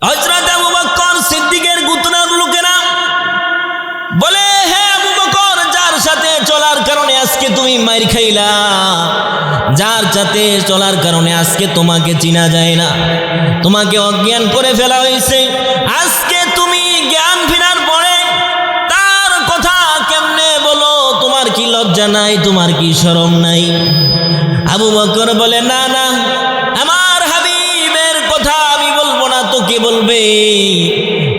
হযরত আবু বকর সিদ্দিকের গুতরার লোকেরা বলে, হে আবু বকর, যার সাথে চলার কারণে আজকে তুমি মাইর খাইলা, যার সাথে চলার কারণে আজকে তোমাকে চিনা যায় না, তোমাকে অজ্ঞান করে ফেলা হয়েছে, আজকে তুমি জ্ঞান ফেরার পরে তার কথা কেমনে বলো? তোমার কি লজ্জা নাই? তোমার কি শরম নাই? আবু বকর বলে, না না, আমার হাবিবের কথা আমি বলবো না তো কে বলবে?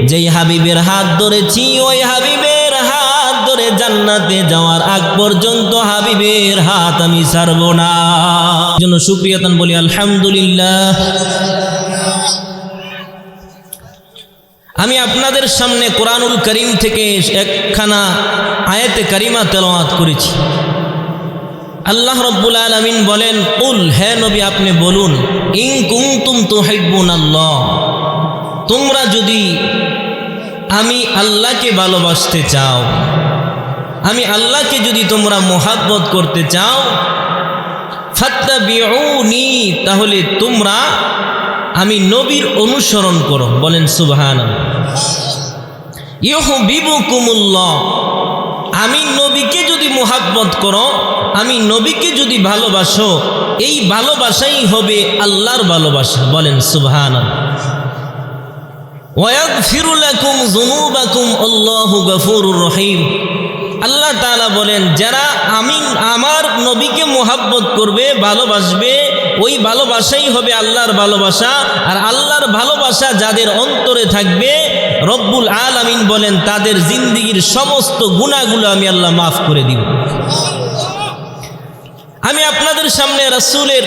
যেই হাবিবের হাত ধরেছি ওই হাবিবের হাত ধরে জান্নাতে যাওয়ার আগ পর্যন্ত হাবিবের হাত আমি ছাড়বো না। জন্য শুকরিয়াতান বলি আলহামদুলিল্লাহ। আমি আপনাদের সামনে কোরআনুল করিম থেকে একখানা আয়াতে কারিমা তেলাওয়াত করেছি। আল্লাহ রাব্বুল আলামিন বলেন, কুল, হে নবী আপনি বলুন, ইন কুনতুম তুহিব্বুনাল্লাহ, তোমরা যদি আমি আল্লাহকে ভালোবাসতে চাও, আমি আল্লাহকে যদি তোমরা মোহাব্বত করতে চাও, ফাত্তাবিউনি, তাহলে তোমরা আমি নবীর অনুসরণ করো। বলেন সুবহানাল্লাহ। ইউহিব্বুকুমুল্লাহ, আমি নবীকে যদি মোহাব্বত করো, আমি নবীকে যদি ভালোবাসো, এই ভালোবাসাই হবে আল্লাহর ভালোবাসা। বলেন সুবহানাল্লাহ। ওয়াগফিরু লাকুম যুনুবাকুম আল্লাহু গফুরুর রহিম। আল্লাহ তাআলা বলেন, যারা আমার নবীকে মোহাব্বত করবে, ভালোবাসবে, ওই ভালোবাসাই হবে আল্লাহর ভালোবাসা। আর আল্লাহর ভালোবাসা যাদের অন্তরে থাকবে, রব্বুল আলামিন বলেন তাদের জিন্দেগীর সমস্ত গুনাহগুলো আমি আল্লাহ মাফ করে দিব। আমি আপনাদের সামনে রাসূলের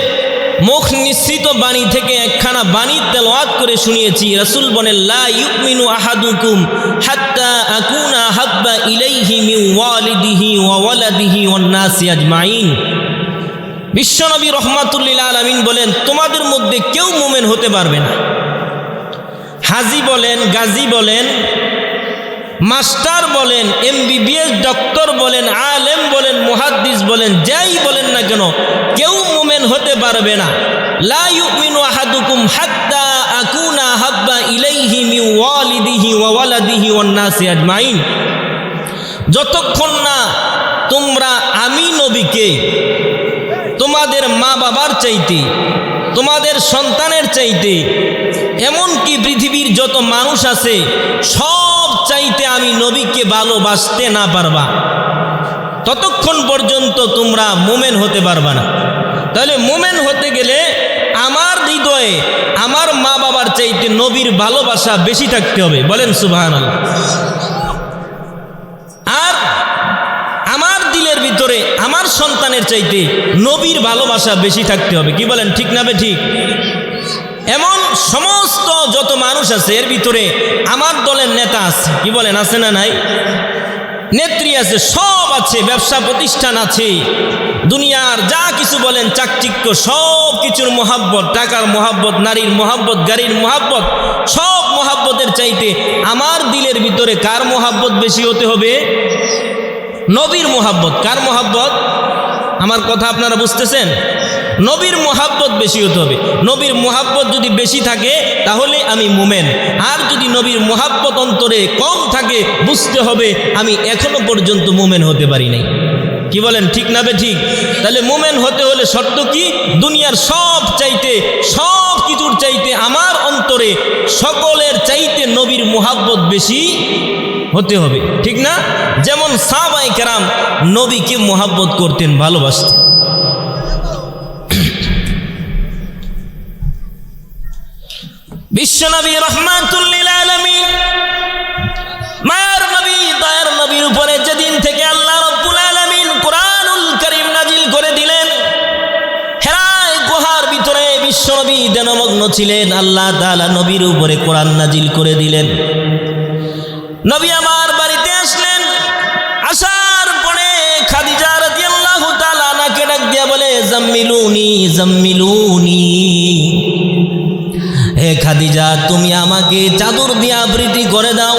মুখ নিঃসৃত বাণী থেকে একখানা বাণী তেলাওয়াত করে শুনিয়েছি। রাসূল বলেন, লা ইউমিনু আহাদুকুম হাত্তা আকুনা হাব্বা ইলাইহি মিন ওয়ালিদিহি ওয়া ওয়ালাদিহি ওয়ান নাসি আজমাইন। বিশ্বনবী রহমাতুল্লিল আলামিন বলেন, তোমাদের মধ্যে কেউ মুমিন হতে পারবে না। হাজী বলেন, গাজী বলেন, মাস্টার বলেন, এমবিবিএস ডক্টর বলেন, আলেম বলেন, মুহাদ্দিস বলেন, যাই বলেন না কেন, কেউ মুমিন হতে পারবে না। লা ইউমিনু আহাদুকুম হাত্তা আকুনা হাব্বা ইলাইহি মিন ওয়ালিদিহি ওয়া ওয়ালাদিহি ওয়ান নাসি আজমাইন। যতক্ষণ না তোমরা আমি নবীকে তোমাদের মা বাবার চাইতে, তোমাদের সন্তানের চাইতে, এমনকি পৃথিবীর যত মানুষ আছে সব চাইতে আমি নবীকে ভালোবাসতে না পারবা, ততক্ষণ পর্যন্ত তোমরা মুমিন হতে পারবা না। তাহলে মুমিন হতে গেলে আমার হৃদয়ে আমার মা বাবার চাইতে নবীর ভালোবাসা বেশি থাকতে হবে। বলেন সুবহানাল্লাহ। আর আমার দিলের ভিতরে আমার সন্তানের চাইতে নবীর ভালোবাসা বেশি থাকতে হবে। কি বলেন, ঠিক না বে ঠিক? এমন সমস্ত যত মানুষ আছে এর ভিতরে আমার দলের নেতা আছে। কি বলেন, আছে না নাই? নেত্রী আছে, সব আছে, ব্যবসা প্রতিষ্ঠান আছে, দুনিয়ার যা কিছু বলেন চাকচিক্য, সব কিছুর মোহাব্বত, টাকার মোহাব্বত, নারীর মোহাব্বত, গাড়ির মোহাব্বত, সব মোহাব্বতের চাইতে আমার দিলের ভিতরে কার মোহাব্বত বেশি হতে হবে? নবীর মোহাব্বত। কার মোহাব্বত? আমার কথা আপনারা বুঝতেছেন? নবীর মোহাব্বত বেশি হতে হবে। নবীর মোহাব্বত যদি বেশি থাকে তাহলে আমি মুমিন। আর যদি নবীর মোহাব্বত অন্তরে কম থাকে, বুঝতে হবে আমি এখনো পর্যন্ত মুমিন হতে পারি নাই। কি বলেন, ঠিক না বে ঠিক? তাহলে মুমিন হতে হলে শর্ত কি? দুনিয়ার সব চাইতে, সব কিছুর চাইতে আমার অন্তরে সকলের চাইতে নবীর মোহাব্বত বেশি হতে হবে। ঠিক না? যেমন সাহাবায়ে কেরাম নবীকে মোহাব্বত করতেন, ভালোবাসতেন। বিশ্বনবী রাহমাতুল্লিল আলামিন, মায়ার নবী, দয়ার নবীর উপরে যেদিন থেকে আল্লাহ রাব্বুল আলামিন কোরআনুল কারীম নাজিল করে দিলেন, হেরায় গুহার ভিতরে বিশ্বনবী ধ্যানমগ্ন ছিলেন, আল্লাহ তাআলা নবীর উপরে কোরআন নাজিল করে দিলেন। নবী আমার বাড়িতে আসলেন, আসার পরে খাদিজা রাদিয়াল্লাহু তাআলা আনাকে ডাক দিয়া বলে, জাম্মিলুনি জাম্মিলুনি, হে খাদিজা তুমি আমাকে চাদর দিয়ে আবৃত্তি করে দাও,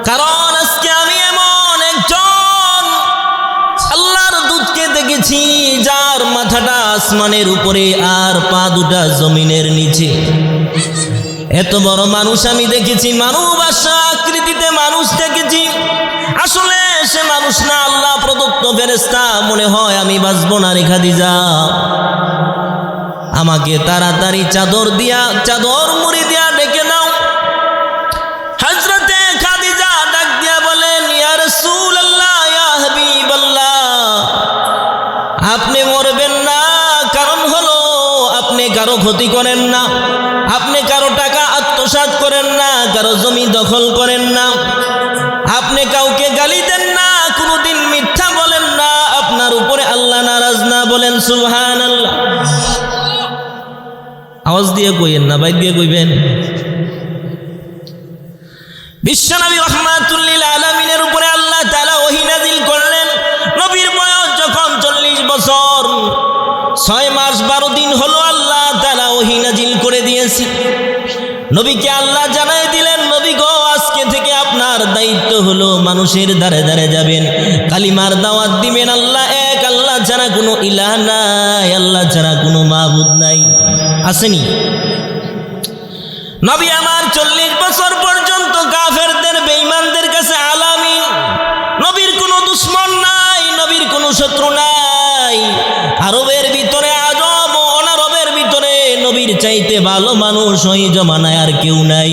কারণ আজকে আমি এমন একজন আল্লাহর দূতকে দেখেছি যার মাথাটা আসমানের উপরে আর পা দুটা জমিনের নিচে। এত বড় মানুষ আমি দেখেছি, মানবাসা আকৃতিতে মানুষ দেখেছি, আসলে সে মানুষ না, আল্লাহ প্রদত্ত ফেরেশতা। মনে হয় আমি বাঁচবো না রে খাদিজা, আমাকে তাড়াতাড়ি চাদর মুড়ি দিয়া ডেকে নাও। হযরতে খাদিজা ডাক দিয়া বলেন, ইয়া রাসূলুল্লাহ, ইয়া হাবিবাল্লাহ, আপনি মরবেন না, কারণ হলো আপনি কারো ক্ষতি করেন না, আপনি কারো টাকা আত্মসাৎ করেন না, কারো জমি দখল করেন না, আপনি কাউকে গালি দেন না, কোনোদিন মিথ্যা বলেন না, আপনার উপরে আল্লাহ নারাজ না। বলেন সুবহানাল্লাহ। আওয়াজ দিয়ে কইেন না, বাইক দিয়ে কইবেন। বিশ্বনবী রাহমাতুল লিল আলামিনের উপরে আল্লাহ তাআলা ওহী নাযিল করলেন। নবীর বয়স যখন 40 বছর 6 মাস 12 দিন হলো, আল্লাহ তাআলা ওহী নাযিল করে দিয়েছে। নবীকে আল্লাহ জানাই দিলেন, নবী গো, আজকে থেকে আপনার দায়িত্ব হলো মানুষের দ্বারে দ্বারে যাবেন, কালিমার দাওয়াত দিবেন, আল্লাহ এক, আল্লাহ ছাড়া কোনো ইলাহ নাই, আল্লাহ ছাড়া কোনো মাবুদ নাই। আসেনি নবী আমার 40 বছর পর্যন্ত কাফেরদের বেঈমানদের কাছে আলামিন। নবীর কোনো দুশমন নাই, নবীর কোনো শত্রু নাই। আরবের ভিতরে, আজব ও অনারবের ভিতরে নবীর চাইতে ভালো মানুষ ওই জমানায় আর কেউ নাই।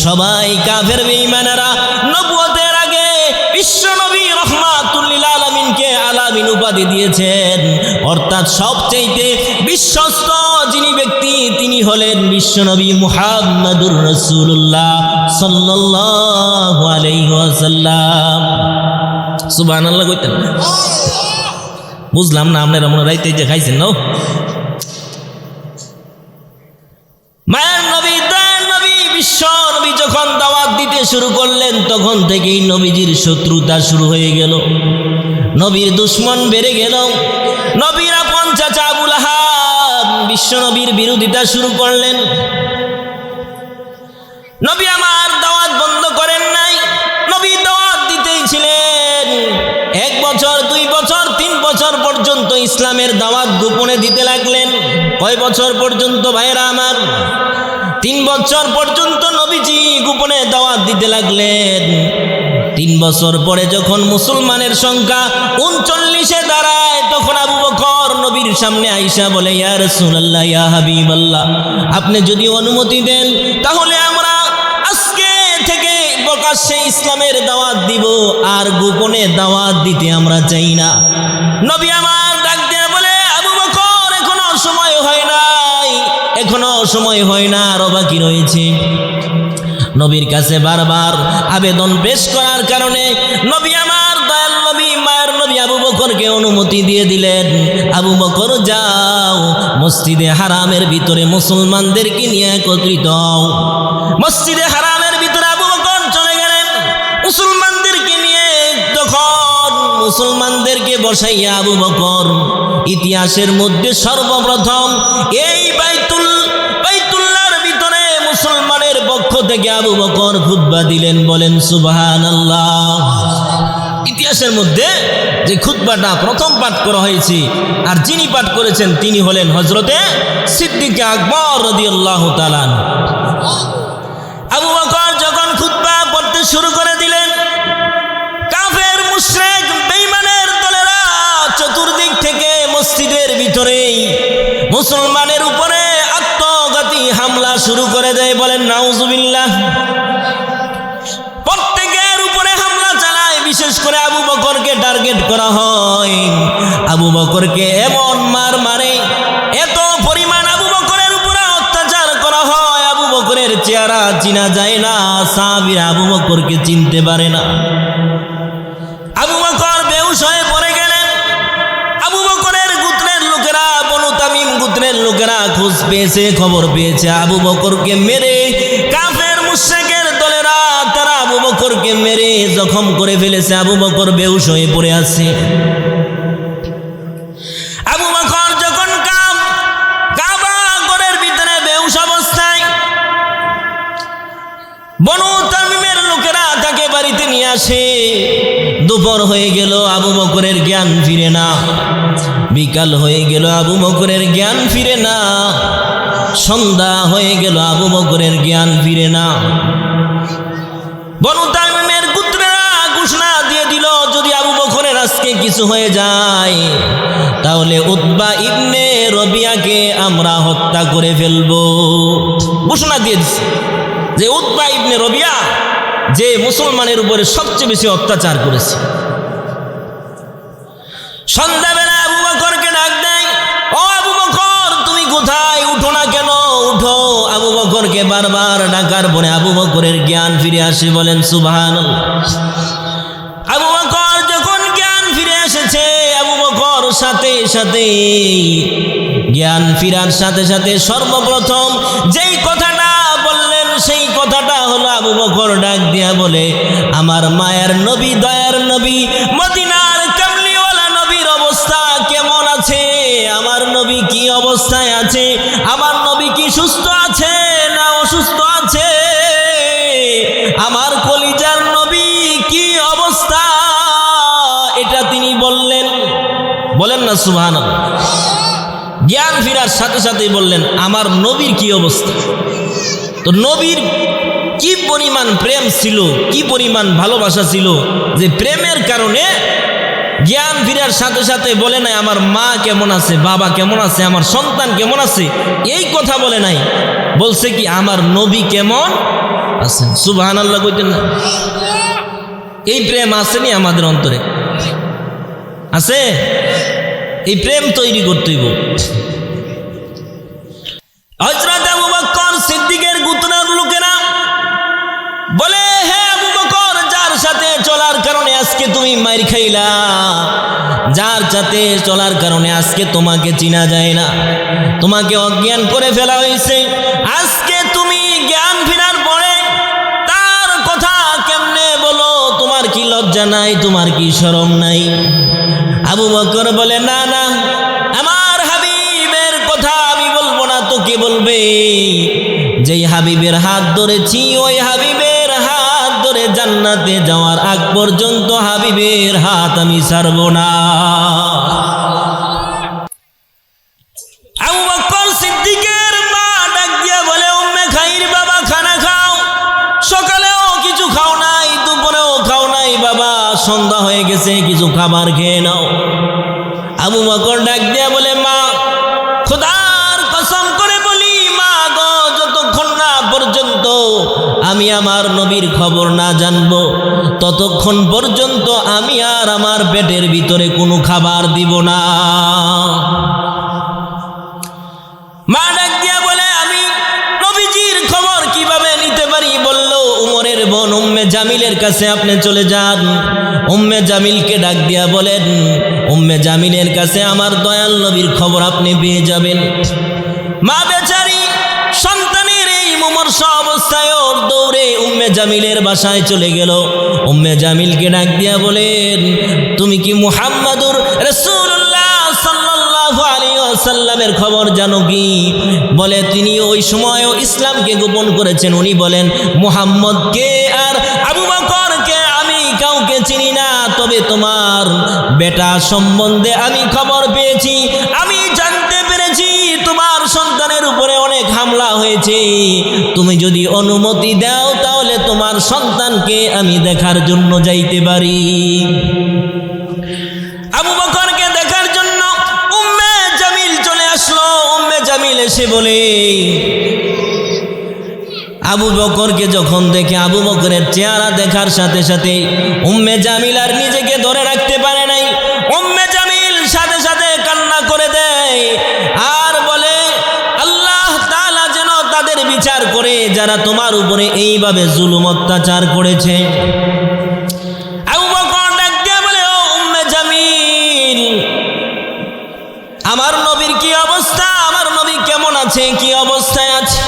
সবাই কাফের বেঈমানেরা নবুয়তের আগে বিশ্ব নবী রাহমাতুল লিল আলামিনকে আলামিন উপাধি দিয়েছেন, অর্থাৎ সবচাইতে বিশ্বস্ত যিনি ব্যক্তি তিনি হলেন বিশ্বনবী মুহাম্মদুর রাসূলুল্লাহ সাল্লাল্লাহু আলাইহি ওয়াসাল্লাম। সুবহানাল্লাহ কইতেন। বুঝলাম না আপনারা মনে রাইতে যে খাইছেন না। মায়ের নবী, দয়ার নবী, বিশ্ব নবী যখন দাওয়াত দিতে শুরু করলেন, তখন থেকেই নবীজির শত্রুতা শুরু হয়ে গেল, নবীর দুশমন বেড়ে গেল। নবীর আপন চাচা আবু লাহাব বিশ্ব নবীর বিরোধিতা শুরু করলেন। নবী আমার দাওয়াত বন্ধ করেন নাই, নবী দাওয়াত দিতেই ছিলেন। 1 বছর 2 বছর 3 বছর পর্যন্ত ইসলামের দাওয়াত গোপনে দিতে লাগলেন। কয় বছর পর্যন্ত ভাইরা আমার? 3 বছর পর্যন্ত নবীজি গোপনে দাওয়াত দিতে লাগলেন। 3 বছর পরে যখন মুসলমানের সংখ্যা 39-এ দাঁড়ায়, তখন আবু বকর নবীর সামনে আইসা বলে, ইয়া রাসূলুল্লাহ, ইয়া হাবিবাল্লাহ, আপনি যদি অনুমতি দেন তাহলে আমরা আজকে থেকে প্রকাশ্যে ইসলামের দাওয়াত দিব, আর গোপনে দাওয়াত দিতে আমরা চাই না। নবী আমার ডাক দিয়ে বলে, আবু বকর, এখনো সময় হয় নাই, এখনো সময় হয় না, আরো বাকি রয়েছে। নবীর কাছে বারবার আবেদন পেশ করার কারণে নবী আমার দয়াল নবী, মায়ের নবী আবু বকরকে অনুমতি দিয়ে দিলেন, আবু বকর যাও, মসজিদে হারামের ভিতরে মুসলমানদেরকে নিয়ে একত্রিত হও। মসজিদে হারামের ভিতরে আবু বকর চলে গেলেন মুসলমানদেরকে নিয়ে। তখন মুসলমানদেরকে বসাইয়া আবু বকর ইতিহাসের মধ্যে সর্বপ্রথম এই বাইতুল্লাহর ভিতরে মুসলমানের পক্ষ থেকে আবু বকর খুতবা দিলেন। বলেন সুবহানাল্লাহ। ইতিহাসের মধ্যে যে খুতবাটা প্রথম পাঠ করা হয়েছে, আর যিনি পাঠ করেছেন তিনি হলেন হযরতে সিদ্দিক আকবর রাদিয়াল্লাহু তাআলা। আবু বকর যখন খুতবা পড়তে শুরু করে দিলেন, কাফের মুশরিক বেঈমানের দলেরা চতুর্দিক থেকে মসজিদের ভিতরেই মুসলমানের উপরে আত্মঘাতী হামলা শুরু করে দেয়। বলেন নাউজুবিল্লাহ। প্রত্যেকের উপরে হামলা চালায়, বিশেষ করে আবু বকরকে টার্গেট করা হয়। আবু বকরকে এমন মার মারে, এত পরিমাণ আবু বকরের উপরে অত্যাচার করা হয়, আবু বকরের চেহারা চিনা যায় না, সাহাবীরা আবু বকরকে চিনতে পারে না। আবু বকর বেহুশ হয়ে পড়ে গেলেন। আবু বকরের গোত্রের লোকেরা, বনু তামিম গোত্রের লোকেরা খোঁজ পেয়েছে, খবর পেয়েছে আবু বকরকে মেরে কাফের মুশরিকের দলেরা তারা আবু বকরকে মেরে জখম করে ফেলেছে। আবু বকর বেহুশ হয়ে পড়ে আছে। আবু বকর যখন কাবা ঘরের ভিতরে বেহুশ অবস্থায়, বনু তামিমের লোকেরা তাকে বাড়িতে নিয়ে আসে। দুপুর হয়ে গেল, আবু বকরের জ্ঞান ফিরে না। বিকাল হয়ে গেল, আবু বকরের জ্ঞান ফিরে না। সন্ধ্যা হয়ে গেল, আবু বকরের জ্ঞান ফিরে না। বনু তামিমের গোত্রেরা ঘোষণা দিয়ে দিল, যদি আবু বকরের আজকে কিছু হয়ে যায় তাহলে উতবা ইবনে রবিয়াকে আমরা হত্যা করে ফেলবো। ঘোষণা দিয়ে দিচ্ছে যে উতবা ইবনে রবিয়া যে মুসলমানের উপরে সবচেয়ে বেশি অত্যাচার করেছে। সন্ধ্যাবেলা আবু বকরকে ডাক দেয়, ও আবু বকর তুমি কোথায়, উঠো না কেন, উঠো। আবু বকরকে বারবার ডাকার পরে আবু বকরের জ্ঞান ফিরে আসে। বলেন সুবহানাল্লাহ। আবু বকর যখন জ্ঞান ফিরে এসেছে, আবু বকর সাথে সাথে জ্ঞান ফিরার সাথে সাথে সর্বপ্রথম যেই কথাটা বললেন সেই কথাটা হলো, আবু বকর ডাক দিয়া বলে, আমার মায়ের নবী, দয়ার নবী, মদিনার কামলিওয়ালা নবীর অবস্থা কেমন আছে? আমার নবী কি অবস্থায় আছে? আমার নবী কি সুস্থ আছে না অসুস্থ আছে? আমার কলিজার নবী কি অবস্থা? এটা তিনি বললেন। বলেন না সুবহানাল্লাহ। জ্ঞান ফিরার সাথে সাথেই বললেন আমার নবীর কি অবস্থা। তো নবীর কি পরিমাণ প্রেম ছিল, কি পরিমাণ ভালোবাসা ছিল, যে প্রেমের কারণে জ্ঞান ফিরার সাথে সাথে বলে নাই আমার মা কেমন আছে, বাবা কেমন আছে, আমার সন্তান কেমন আছে, এই কথা বলে নাই। বলছে কি আমার নবী কেমন আছেন। সুবহানাল্লাহ কইতেন না? এই প্রেম আসেনি আমাদের অন্তরে? আছে? এই প্রেম তৈরি করতে হইব। হযরত আবু বকর সিদ্দিকের গোত্রের লোকেরা বলে, হে আবু বকর, যার সাথে চলার কারণে আজকে তুমি মাইর খাইলা, যার সাথে চলার কারণে আজকে তোমাকে চিনা যায় না, তোমাকে অজ্ঞান করে ফেলা হয়েছে, আজকে তুমি জ্ঞান ফেরার পরে তার কথা কেমনে বলো? তোমার কি লজ্জা নাই? তোমার কি শরম নাই? আবু বকর বলে, না না, আমার হাবিবের কথা আমি বলবো না তো কে বলবে? যেই হাবিবের হাত ধরেছি ওই হাবিবের হাত ধরে জান্নাতে যাওয়ার আগ পর্যন্ত হাবিবের হাত আমি ছাড়ব না। আবু বকর সিদ্দিকের মা ডাক দিয়া বলে, উম্মে খাইর, বাবা খানা খাও। সকালেও কিছু খাও নাই, দুপুরেও খাও নাই, বাবা সন্ধ্যা হয়ে গেছে, কিছু খাবার খেয়ে নাও। আবু বকর ডাক দিয়া বলে, মা, খোদার কসম করে বলি মা গো, যতক্ষণ না পর্যন্ত আমি আমার নবীর খবর না জানবো ততক্ষণ পর্যন্ত আমি আর আমার পেটের ভিতরে কোনো খাবার দিব না। মা ডাক দিয়া বলে, আমি নবীজির খবর কিভাবে নিতে পারি? বলল, উমরের বোন উম্মে জামিলের কাছে আপনি চলে যান। উম্মে জামিলকে ডাক দিয়া বলেন, উম্মে জামিলের কাছে আমার দয়াল নবীর খবর আপনি পেয়ে যাবেন। মা বেচারি সন্তানের এই মুমূর্ষ অবস্থায় দৌড়ে উম্মে জামিলের বাসায় চলে গেল। উম্মে জামিলকে ডাক দিয়া বলেন, তুমি কি মুহাম্মাদুর রাসূলুল্লাহ সাল্লাল্লাহু আলাইহি ওয়াসাল্লামের খবর জানো কি? বলে, তিনি ওই সময়ও ইসলামকে গোপন করেছেন। উনি বলেন, মুহাম্মদকে আর আবু বকরকে আমি কাউকে চিনি না, তবে তোমার বেটা সম্বন্ধে আমি খবর পেয়েছি। আমি জানতে পেরেছি তোমার সন্তানের উপরে অনেক হামলা হয়েছে। তুমি যদি অনুমতি দাও তাহলে তোমার সন্তানকে আমি দেখার জন্য যাইতে পারি। আবু বকরকে দেখার জন্য উম্মে জামিল চলে আসলো। উম্মে জামিল এসে বলে, আবু বকরকে যখন দেখে, আবু বকরের চেহারা দেখার সাথে সাথে উম্মে জামিল আর নিজেকে ধরে রাখতে পারে নাই। উম্মে জামিল সাথে সাথে কান্না করে দেয় আর বলে, আল্লাহ তাআলা যেন তাদের বিচার করে যারা তোমার উপরে এইভাবে জুলুম অত্যাচার করেছে। আবু বকর ডাক দিয়ে বলে, ও উম্মে জামিল, আমার নবীর কি অবস্থা? আমার নবী কেমন আছে, কি অবস্থায় আছে?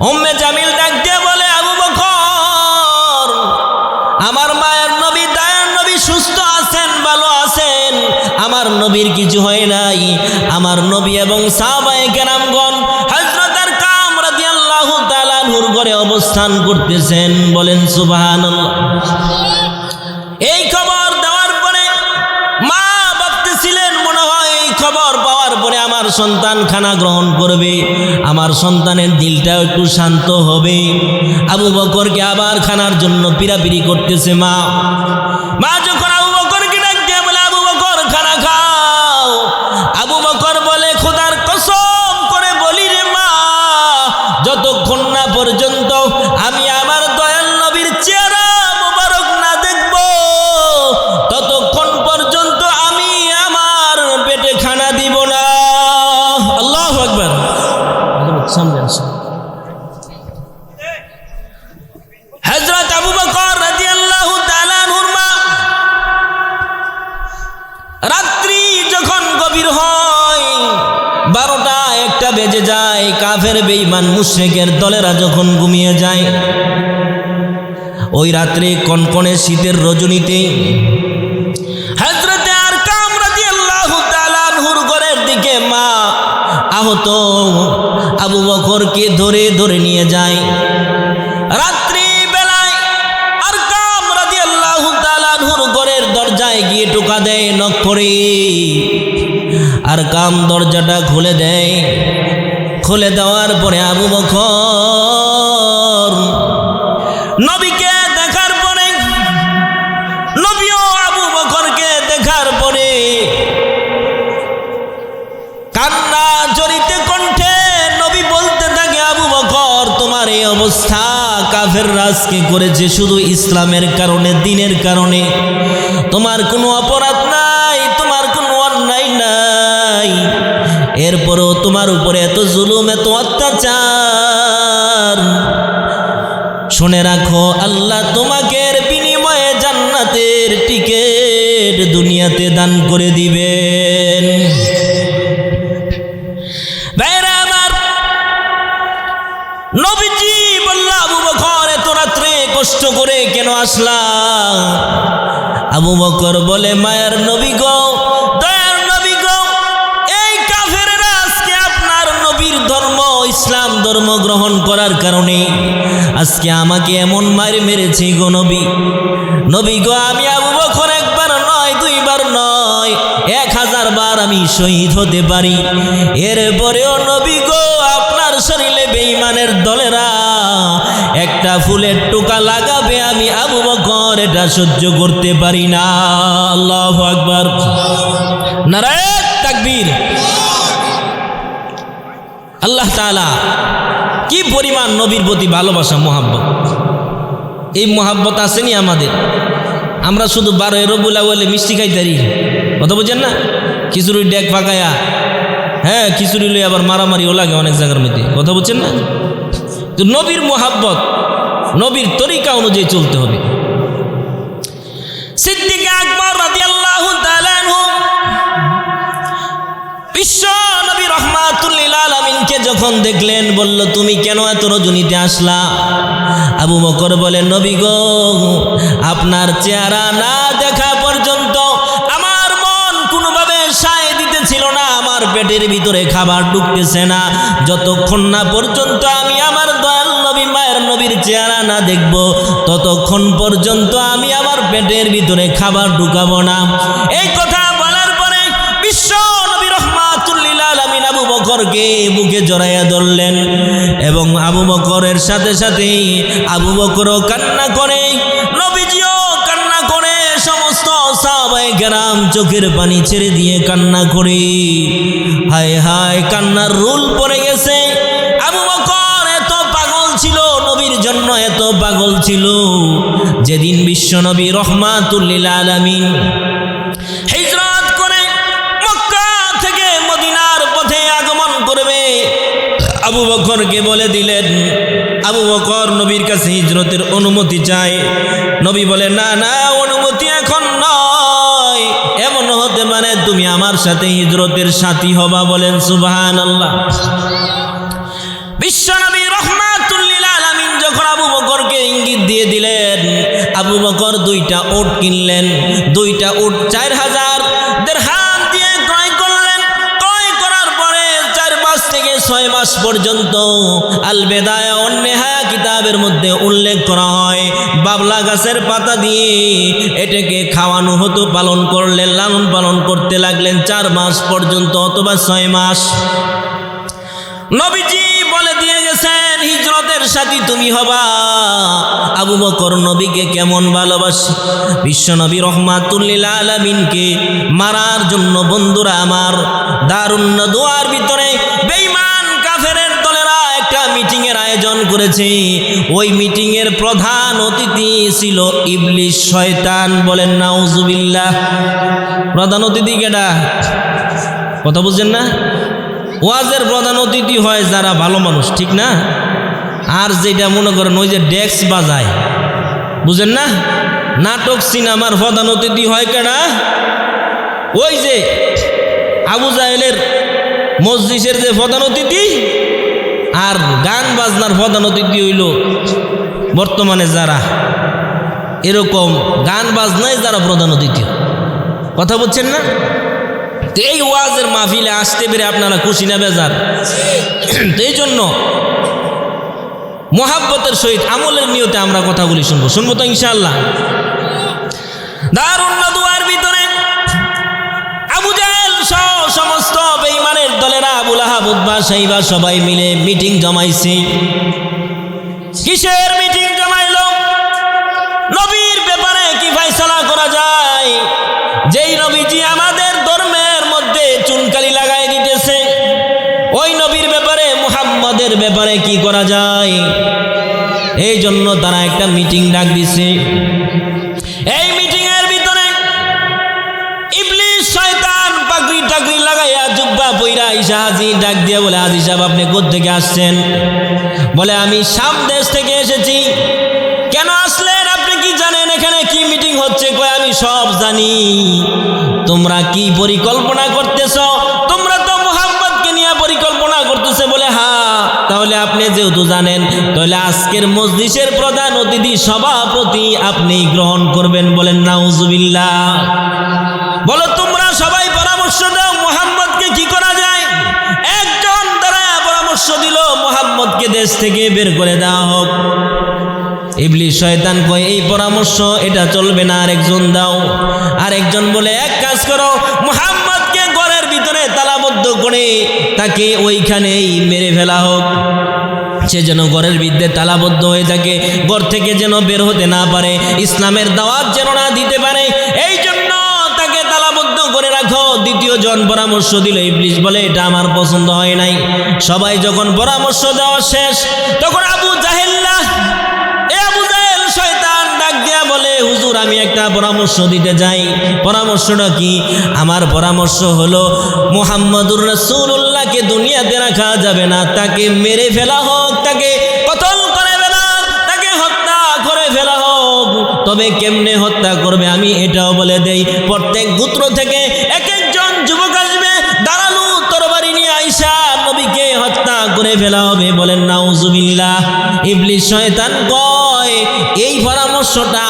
উম্মে জামিল ডাক দিয়ে বলে, আবু বকর, আমার মায়ের নবী, দয়ার নবী সুস্থ আছেন, ভালো আছেন, আমার নবীর কিছু হয় নাই। আমার নবী এবং সাহাবায়ে কেরামগণ হযরত আরকাম রাদিয়াল্লাহু তাআলা আনহু হুর ঘরে অবস্থান করতেছেন। বলেন সুবহানাল্লাহ। এই খবর দেওয়ার পরে মা ভাবতেছিলেন মনে হয় এই খবর পাওয়ার পরে আমার সন্তান খানা গ্রহণ করবে, আমার সন্তানের দিলটা একটু শান্ত হবে। আবু বকরকে আবার খানার জন্য পিরাপিরি করতেছে মা। যখন আবু বকরকে ডাক দিয়ে বলে, আবু বকর খানা খাও। আবু বকর বলে, খোদার কসম করে বলি রে মা, যতক্ষণ না পর্যন্ত আমি আমার দয়াল নবীর চেহারা মোবারক না দেখব, ততক্ষণ পর্যন্ত আমি আমার পেটে খানা দিব না। আল্লাহু আকবার। সামনে আসুন। হযরত আবু বকর রাদিয়াল্লাহু তাআলা আনহুর মা রাত্রি যখন গভীর হয়, 12টা-1টা বেজে যায়, কাফের বেঈমান মুশরিকের দলেরা যখন ঘুমিয়ে যায়, ওই রাত্রে কনকনে শীতের রজনীতে হযরতে আরকাম রাদিয়াল্লাহু তাআলা আনহুর ঘরের দিকে মা আহত আবু বকরকে ধরে ধরে নিয়ে যায়। রাত্রি বেলায় আরকাম রাদিয়াল্লাহু তাআলা আনহুর ঘরের দরজায় গিয়ে টোকা দেয়, নক করে। আরকাম দরজাটা খুলে দেয়। খুলে দেওয়ার পরে আবু বকর নবীকে দেখার পরে, নবীও আবু বকরকে দেখার পরে কান্না জড়িত কণ্ঠে নবী বলতে থাকে, আবু বকর তোমার এই অবস্থা কাফেররা আজকে করেছে শুধু ইসলামের কারণে, দ্বীনের কারণে। তোমার কোনো অপরাধ নাই, তোমার কোনো অন্যায় নাই, এরপরেও তোমার উপরে এত জুলুম, এত অত্যাচার। শুনে রাখো, আল্লাহ তোমাকে এর বিনিময়ে জান্নাতের টিকিট দুনিয়াতে দান করে দিবেন। ভাইরা আমার, নবীজি বলল, আবু বকর এত রাত্রে কষ্ট করে কেন আসলা? আবু বকর বলে, মায়ার নবী গো, দয়ার নবী গো, এই কাফেররা আজকে আপনার নবীর ধর্ম ইসলাম ধর্ম গ্রহণ করার কারণে আজকে আমাকে এমন মার মেরেছে গো নবী। নবী গো, আমি আবু বকর একবার নয়, দুইবার নয়, 1000 বার আমি শহীদ হতে পারি, এরপরেও নবী গো আপনার শরীরে বেঈমানের দলেরা একটা ফুলের টোকা লাগাবে, আমি আবু বকর এটা সহ্য করতে পারি না। আল্লাহু আকবার। নারায়ে তাকবীর। আল্লাহ তাআলা কি পরিমাণ নবীর প্রতি ভালোবাসা, মোহাব্বত। এই মোহাব্বত আসেনি আমাদের। আমরা শুধু 12 রবিউল আউয়ালে মিষ্টি খাইতারি, কথা বুঝেন না? খিচুড়ির ডেক পাকায়া, হ্যাঁ খিচুড়ি লই আবার মারামারিও লাগে অনেক জায়গার মধ্যে, কথা বুঝছেন না? তো নবীর মোহাব্বত, নবীর তরিকা অনুযায়ী চলতে হবে। সিদ্দিক আকবর রাদিয়াল্লাহু তাআলা আনহু বিশ্ব নবী রাহমাতুল লিল আলামিনকে যখন দেখলেন, বলল, তুমি কেন এত রজনীতে আসলা? আবু বকর বলে, নবী গো, আপনার চেহারা না দেখা পর্যন্ত আমার মন কোনোভাবে সায় দিতেছিল না, আমার পেটের ভিতরে খাবার ঢুকতেছে না, যতক্ষণ না পর্যন্ত আমি আমার দয়াল নবী মায়ের নবীর চেহারা না দেখব, ততক্ষণ পর্যন্ত আমি আমার পেটের ভিতরে খাবার ঢুকাবো না। এই কথা বলার পরে বিশ্ব নবী রাহমাতুল লিল আলামিন আবু বকরকে বুকে জড়াইয়া ধরলেন এবং আবু বকরের সাথে সাথে আবু বকরও কান্না করে, নবীজিও কান্না করে, সমস্ত সাহাবায়ে কেরাম চোখের পানি ছেড়ে দিয়ে কান্না করে। হায় হায়, কান্নার রোল পড়ে গেছে। আবু বকর এত পাগল ছিল নবীর জন্য, এত পাগল ছিল, যেদিন বিশ্ব নবী রাহমাতুল লিল আলামিন হিজরত করে মক্কা থেকে মদিনার পথে আগমন করবে, আবু বকরকে বলে দিলেন। আবু বকর নবীর কাছে হিজরতের অনুমতি চায়। নবী বলে, না না, অনুমতি এখন নয়, এমন হতে পারে তুমি আমার সাথে হিজরতের সাথী হবা। বলেন সুবহানাল্লাহ। বিশ্ব নবী রাহমাতুল লিল আলামিন যখন আবু বকরকে ইঙ্গিত দিয়ে দিলেন, আবু বকর 2টা উট কিনলেন। 2টা উট 4000 দিরহাম দিয়ে ক্রয় করলেন। ক্রয় করার পরে 4 মাস থেকে 6 মাস পর্যন্ত আল বেদায়া ওয়ান নিহায়া কিতাবের মধ্যে উল্লেখ করা হয় বাবলা গাছের পাতা দিয়ে এটাকে খাওয়ানো হতো, পালন করলেন, লালন পালন করতে লাগলেন 4 মাস পর্যন্ত অথবা 6 মাস। নবীজি বলে দিয়ে গেছেন হিজরতের সাথী তুমি হবা। আবু বকর নবীকে কেমন ভালোবাসে, বিশ্ব নবী রহমাতুল লিল আলামিনকে মারার জন্য বন্ধুরা আমার দারুন নদওয়ার ভিতরে বেঈমান কাফেরের দলেরা একটা মিটিং এর আয়োজন করেছে। ওই মিটিং এর প্রধান অতিথি ছিল ইবলিস শয়তান। বলেন নাউজুবিল্লাহ। প্রধান অতিথি কেডা? কথা বুঝছেন না? ওয়াজের প্রধান অতিথি হয় যারা ভালো মানুষ, ঠিক না? আর যেটা মনে করেন ওই যে ডেস্ক বাজায়, বুঝেন না? নাটক সিনেমার প্রধান অতিথি হয় কেডা? ওই যে আবু জাহেলের মসজিদের যে প্রধান অতিথি, আর গান বাজনার প্রধান অতিথি হইল বর্তমানে যারা এরকম গান বাজনায় যারা প্রধান অতিথি। কথা বুঝছেন না? এই ওয়াজের মাহফিলে আসতে পেরে আপনারা খুশি না বেজার? এই জন্য মোহাব্বতের সহিত আমলের নিয়তে আমরা কথাগুলি শুনবো তো ইনশাআল্লাহ। দারুন নদওয়ার ভিতরে আবু জাহেল সহ সমস্ত বেঈমানের দলেরা আবু লাহাব, উতবা, শাইবা সবাই মিলে মিটিং জমাইছে। কিসের মিটিং জমাইলো? নবীর ব্যাপারে কি ফয়সালা করা যায়। যেই নবীজি আমাদের ধর্মের মধ্যে চুনকালি লাগাই দিতেছে, ওই নবীর ব্যাপারে মুহাম্মদের ব্যাপারে কি করা যায়। এই জন্য তারা একটা মিটিং ডাক দিছে। এই মিটিং এর ভিতরে ইবলিস শয়তান পাগড়ি টাগড়ি লাগাইয়া জুব্বা পইরা ইসা হাজি ডাক দিয়ে বলে, হাজি সাহেব আপনি কোত্থেকে আসছেন? বলে আমি শাম দেশ থেকে এসেছি। কেন আসলেন? আপনি কি জানেন এখানে কি মিটিং হচ্ছে? কয় আমি সব জানি। তোমরা কি পরিকল্পনা করতেছ? তোমরা তো মুহাম্মদকে নিয়ে পরিকল্পনা করতেছে। বলে হ্যাঁ। তাহলে আপনি যেহেতু জানেন, তাহলে আজকের মজলিসের প্রধান অতিথি সভাপতি আপনি গ্রহণ করবেন। বলেন নাউজুবিল্লাহ। বলো তোমরা সবাই পরামর্শ দাও মুহাম্মদকে কি করা যায়। একজন দ্বারা পরামর্শ দিল মুহাম্মদকে দেশ থেকে বের করে দেওয়া হোক। ইবলিস শয়তান কয় এই পরামর্শ এটা চলবে না, আরেকজন দাও। আরেকজন বলে এক কাজ করো, মুহাম্মদকে ঘরের ভিতরে তালাবদ্ধ করে তাকে ওইখানেই মেরে ফেলা হোক। সে যেন ঘরের ভিতরে তালাবদ্ধ হয়ে থাকে, ঘর থেকে যেন বের হতে না পারে, ইসলামের দাওয়াত যেন না দিতে পারে, এই জন্য তাকে তালাবদ্ধ করে রাখো। দ্বিতীয় জন পরামর্শ দিল। ইবলিস বলে এটা আমার পছন্দ হয় নাই। সবাই যখন পরামর্শ দেওয়া শেষ, তখন আবু জাহেল শয়তান ডাক দিয়া বলে, হুজুর আমি একটা পরামর্শ দিতে যাই। পরামর্শটা কি? আমার পরামর্শ হলো মুহাম্মদুর রাসূলুল্লাহকে দুনিয়াতে রাখা যাবে না, তাকে মেরে ফেলা হোক, তাকে কতল করে ফেলা, তাকে হত্যা করে ফেলা হোক। তবে কেমনে হত্যা করবে আমি এটাও বলে দেই। প্রত্যেক গোত্র থেকে এক একজন যুবক আসবে, দাঁড়ালু তরবারি নিয়ে আইসা নবীকে হত্যা করে ফেলা হবে। বলেন নাউজুবিল্লাহ। ইবলিস শয়তান কয় এই পরামর্শটা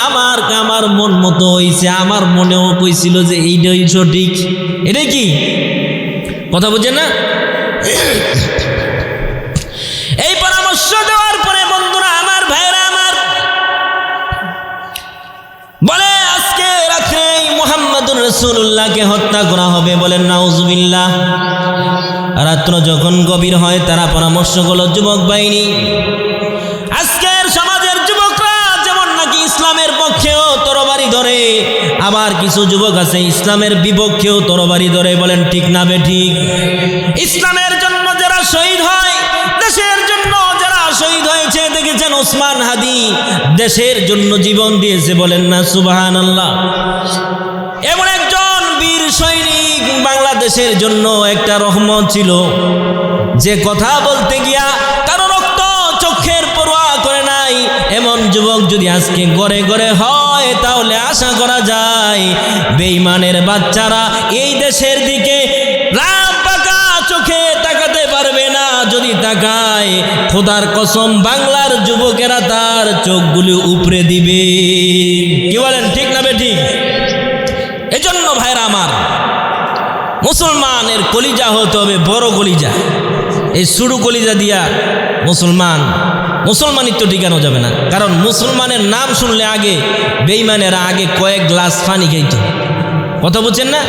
আমার মন মতো হয়েছে, আমার মনেও কইছিল যে এইটাই সঠিক। এটা কি কথা বুঝছেন না? এই পরামর্শ দেওয়ার পরে বন্ধুরা আমার, ভাইরা আমার, বলে আজকে রাত্রে মুহাম্মদুর রাসূলুল্লাহকে হত্যা করা হবে। বলেন নাউজুবিল্লাহ। রাত্র যখন গভীর হয় তারা পরামর্শ করলো যুবক বাহিনী, আজকের সমাজের যুবকরা যেমন নাকি ইসলামের পক্ষেও তরবারি ধরে, আবার কিছু যুবক আছে ইসলামের বিপক্ষেও তরবারি ধরে। বলেন ঠিক না বেঠিক? ইসলামের জন্য যারা শহীদ হয়, দেশের জন্য যারা শহীদ হয়েছে, দেখেছেন ওসমান হাদি দেশের জন্য জীবন দিয়েছে। বলেন না সুবহানাল্লাহ। এমন একজন বীর সৈনিক বাংলাদেশের জন্য একটা রহমত ছিল, যে কথা বলতে গিয়া কারো রক্ত চোখের পরোয়া করে নাই। এমন যুবক যদি আজকে ঘরে ঘরে হয়, তাহলে আশা করা যায় বেঈমানের বাচ্চারা এই দেশের দিকে রাত পাকা চোখে তাকাতে পারবে না। যদি তাকায়, খোদার কসম বাংলার যুবকেরা তার চোখগুলি উপরে দিবে। কি বলেন ঠিক না বেঠিক? এজন্য ভাইরা আমার, মুসলমানের কলিজা হতে হবে বড় কলিজা। এই শুরু কলিজা দিয়া মুসলমান মুসলমানিত্ব টিকানো যাবে না, কারণ মুসলমানের নাম শুনলে আগে বেঈমানেরা আগে কয়েক গ্লাস পানি খাইতো। কথা বলছেন না?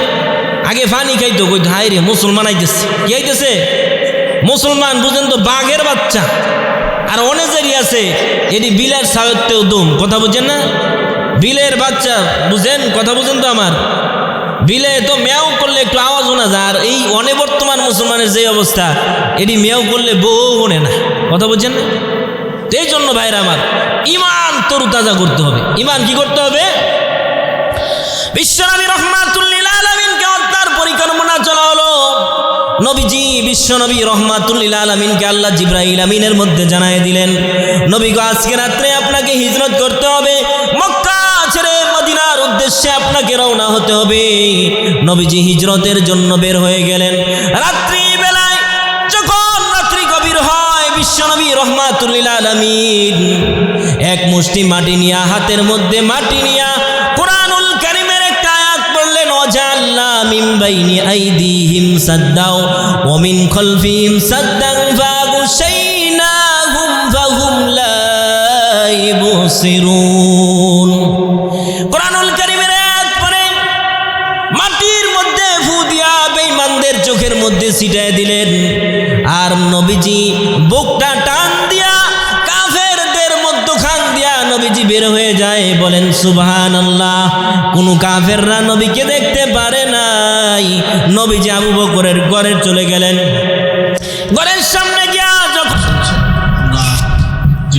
আগে পানি খাইতো, কই হাই রে মুসলমান আইতেছে। কি আইতেছে? মুসলমান। বুঝেন তো, বাঘের বাচ্চা। আর অনেকেরই আছে এটি বিলের সাহেবতেও দুম। কথা বুঝছেন না? বিলের বাচ্চা, বুঝেন? কথা বুঝেন তো আমার? বিলে তো মেয়াও করলে একটু আওয়াজ শোনা যায়, আর এই বর্তমান মুসলমানের যে অবস্থা, এটি মেয়াও করলে বউ শোনে না। কথা বুঝছেন না? এই জন্য ভাইরা আমার, ইমান তরুতাজা করতে হবে। ইমান কি করতে হবে? বিশ্বনবী রহমাতুল্লিল আলামিনকে হত্যার পরিকল্পনা চলা হলো। নবীজি বিশ্বনবী রহমাতুল্লিল আলামিনকে আল্লাহ জিবরাইল আমিনের মধ্যে জানায় দিলেন, নবী গো, আজকে রাত্রে আপনাকে হিজরত করতে হবে, মক্কা ছেড়ে মদিনার উদ্দেশ্যে আপনাকে রওনা হতে হবে। নবীজি হিজরতের জন্য বের হয়ে গেলেন। রাত্রি বেলায় যখন রাত্রি গভীর হয়, বিশ্বনবী রহমাতুল্লিল আলামিন এক মুষ্টি মাটি নিয়া, হাতের মধ্যে মাটি নিয়া কুরআনুল কারীমের একটা আয়াত পড়লেন, ওয়াজআলনা মিন বাইনি আইদিহিম সাদ্দাও ওয়া মিন খালফিহিম সাদ্দান ফাগুশাইনাহুম ফাহুম লা ইবসিরুন। কুরআনুল কারীমের আয়াত পড়ে মাটির মধ্যে ফু দিয়া বেঈমানদের চোখের মধ্যে ছিটায় দিলেন, আর নবীজি বুকটা টান দিয়া কাফেরদের মধ্যখান দিয়া নবীজি বের হয়ে যায়। বলেন সুবহানাল্লাহ। কোন কাফেররা নবীকে দেখতে পারে নাই। নবীজি আবু বকরের ঘরে চলে গেলেন। ঘরের সামনে